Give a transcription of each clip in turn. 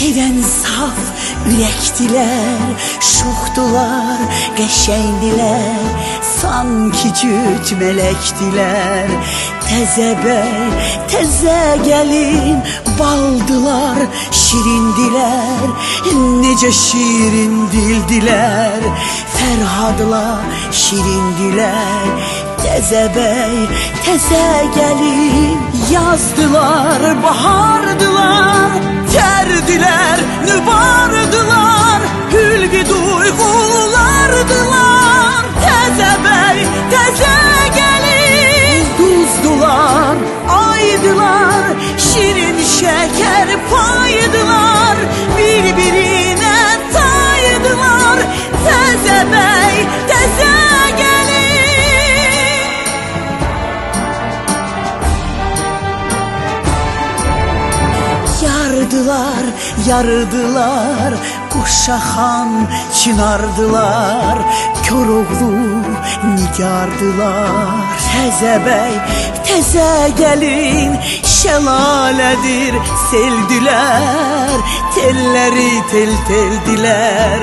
Neyden saf yürektiler, şoxdular, qəşəngdilər, sanki cüt melektiler. Təzə bəy, təzə gəlin, baldılar, şirindiler, necə şirin dildiler. Ferhadla şirindiler, təzə bəy, təzə gəlin, yazdılar, bahardılar, terdiler, nübardılar, hülgü duygulardılar. Təzə bəy, təzə gəlin, duzdular, aydılar, şirin şeker paydılar, birbirine taydılar. Təzə bəy, təzə gəlin. Yardılar, yarıdılar, Uşaxan çınardılar, Koroğlu nigardılar. Təzə bəy, təzə gəlin, şəlalədir seldülər, telləri tel teldiler,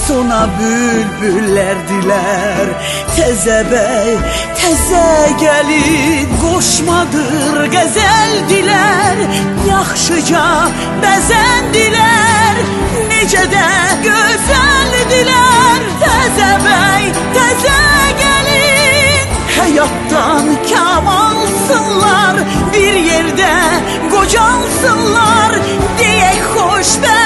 sona bülbüllerdiler. Təzə bəy, təzə gəlin, qoşmadır qəzəldiler, yaxşıca bəzəndiler, necə də gözəldiler. Təzə bəy, təzə gəlin, həyatdan kam alsınlar, bir yerde qocalsınlar, deyək xoşbəxt